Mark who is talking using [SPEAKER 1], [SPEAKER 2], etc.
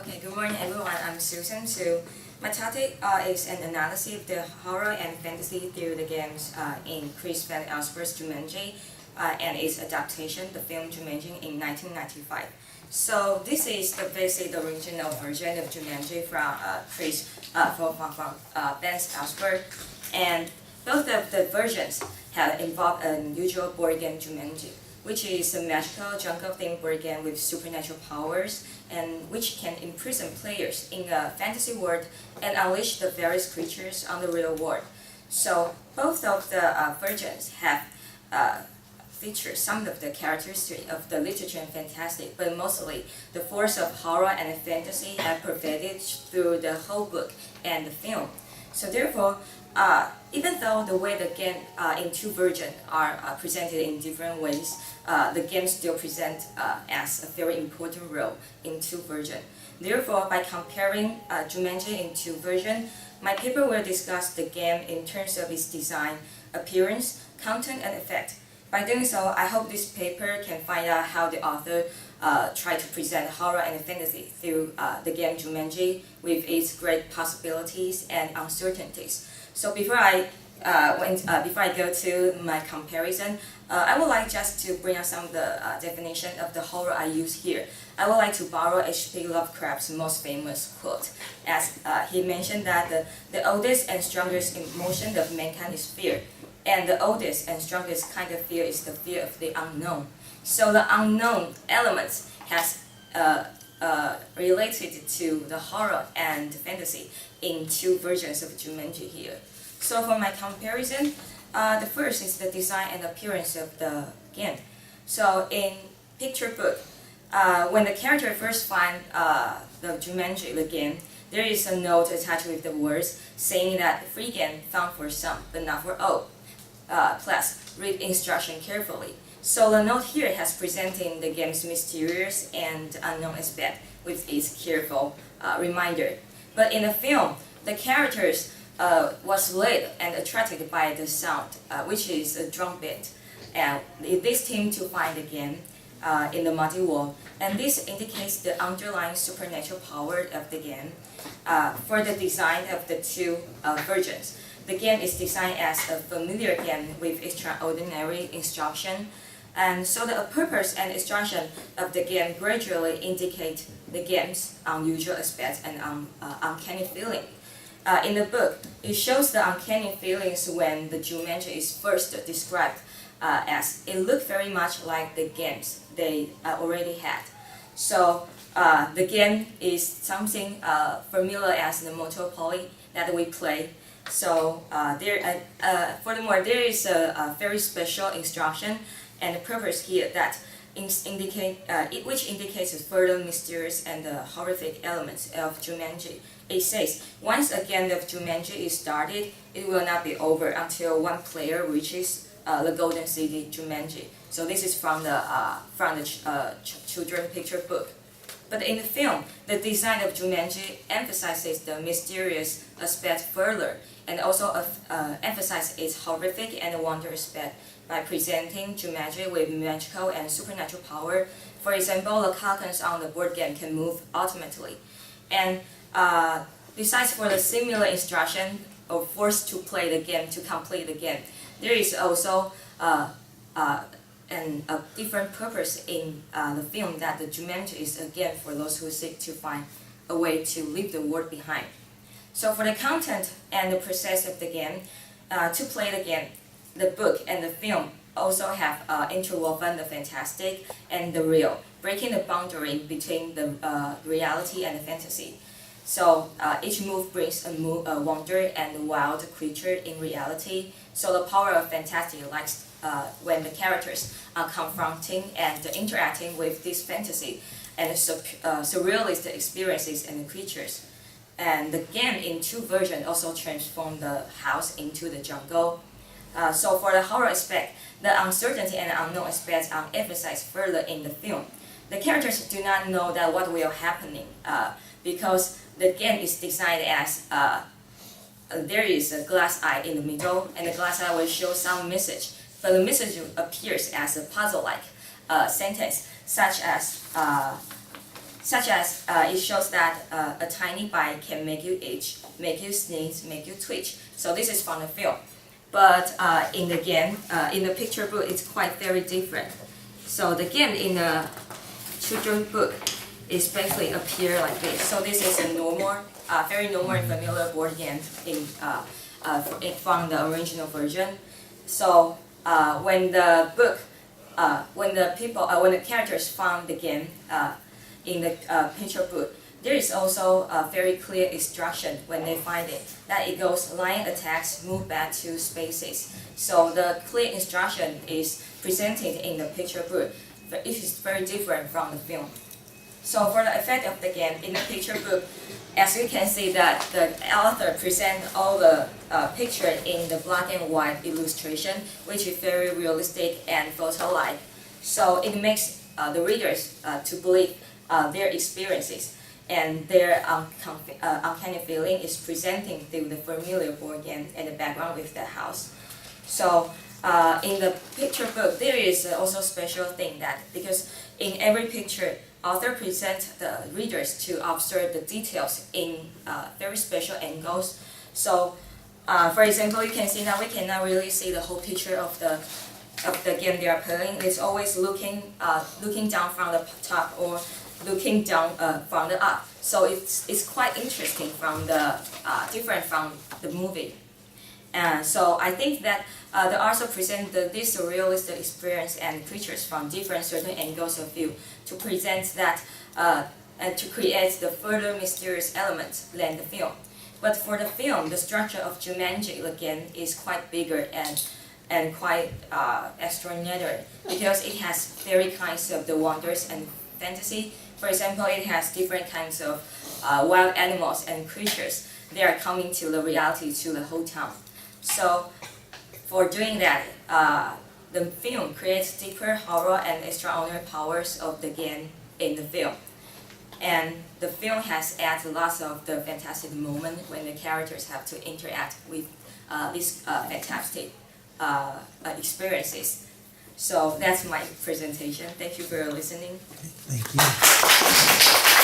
[SPEAKER 1] Okay, good morning everyone. I'm Susan. My topic is an analysis of the horror and fantasy through the games in Chris Van Allsburg's Jumanji and its adaptation, the film Jumanji in 1995. So this is basically the original version of Jumanji from Van Allsburg, and both of the versions have involved an unusual board game Jumanji, which is a magical jungle-themed board game with supernatural powers, and which can imprison players in a fantasy world and unleash the various creatures on the real world. So both of the versions have featured some of the characteristics of the literature and fantastic, but mostly the force of horror and fantasy have pervaded through the whole book and the film. So therefore, even though the way the game in two versions are presented in different ways, the game still presents as a very important role in two versions. Therefore, by comparing Jumanji in two versions, my paper will discuss the game in terms of its design, appearance, content, and effect. By doing so, I hope this paper can find out how the author tried to present horror and fantasy through the game Jumanji with its great possibilities and uncertainties. So before I go to my comparison, I would like just to bring out some of the definition of the horror I use here. I would like to borrow H.P. Lovecraft's most famous quote, as he mentioned that the oldest and strongest emotion of mankind is fear, and the oldest and strongest kind of fear is the fear of the unknown. So the unknown elements has related to the horror and fantasy in two versions of Jumanji here. So for my comparison, the first is the design and appearance of the game. So in picture book, when the character first find the Jumanji, the game, there is a note attached with the words saying that free game found for some, but not for all. Plus, read instruction carefully. So the note here has presenting the game's mysterious and unknown aspect with its careful reminder. But in the film, the characters was led and attracted by the sound, which is a drum beat, and this team to find the game in the muddy world, and this indicates the underlying supernatural power of the game. For the design of the two versions, the game is designed as a familiar game with extraordinary instruction, and so the purpose and instruction of the game gradually indicate the game's unusual aspects and uncanny feeling. In the book, it shows the uncanny feelings when the Jumanji is first described as it looked very much like the games they already had. So the game is something familiar as the Monopoly that we play. So furthermore, there is a very special instruction and purpose here that which indicates the further mysterious and horrific elements of Jumanji. It says, once a game of Jumanji is started, it will not be over until one player reaches the Golden City Jumanji. So this is from the children picture book. But in the film, the design of Jumanji emphasizes the mysterious aspect further, and also emphasizes its horrific and wonder aspect by presenting Jumanji with magical and supernatural power. For example, the cards on the board game can move automatically. And besides for the similar instruction or forced to play the game to complete the game, there is also a different purpose in the film that the Jumanji is again for those who seek to find a way to leave the world behind. So for the content and the process of the game, to play the game, the book and the film also have interwoven the fantastic and the real, breaking the boundary between the reality and the fantasy. So each move brings a wonder and a wild creature in reality. So the power of fantasy lies when the characters are confronting and interacting with this fantasy and surrealist experiences and the creatures. And the game in two versions also transform the house into the jungle. So for the horror aspect, the uncertainty and unknown aspects are emphasized further in the film. The characters do not know that what will happen because the game is designed as there is a glass eye in the middle, and the glass eye will show some message, but the message appears as a puzzle-like sentence, such as such as it shows that a tiny bite can make you itch, make you sneeze, make you twitch. So this is from the film. But in the game, in the picture book, it's quite very different. So the game in the children's book is basically appear like this. So this is a normal, very normal and familiar board game from the original version. So when the book, when the characters found the game in the picture book, there is also a very clear instruction when they find it, that it goes line attacks, move back to spaces. So the clear instruction is presented in the picture book, but it is very different from the film. So for the effect of the game in the picture book, as you can see that the author presents all the picture in the black and white illustration, which is very realistic and photo-like. So it makes the readers to believe their experiences, and their uncanny feeling is presenting through the familiar board game and the background with the house. So in the picture book, there is also a special thing that because in every picture, author presents the readers to observe the details in very special angles. So, for example, you can see now we cannot really see the whole picture of the game they are playing. It's always looking down from the top or looking down from the up. So it's quite interesting from the different from the movie. And so I think that the author present this realistic experience and creatures from different certain angles of view to present that and to create the further mysterious elements than the film. But for the film, the structure of Jumanji again is quite bigger and quite extraordinary because it has very kinds of the wonders and fantasy. For example, it has different kinds of wild animals and creatures. They are coming to the reality to the whole town. So for doing that, the film creates deeper horror and extraordinary powers of the game in the film. And the film has added lots of the fantastic moments when the characters have to interact with these fantastic experiences. So that's my presentation. Thank you for listening.
[SPEAKER 2] Thank you.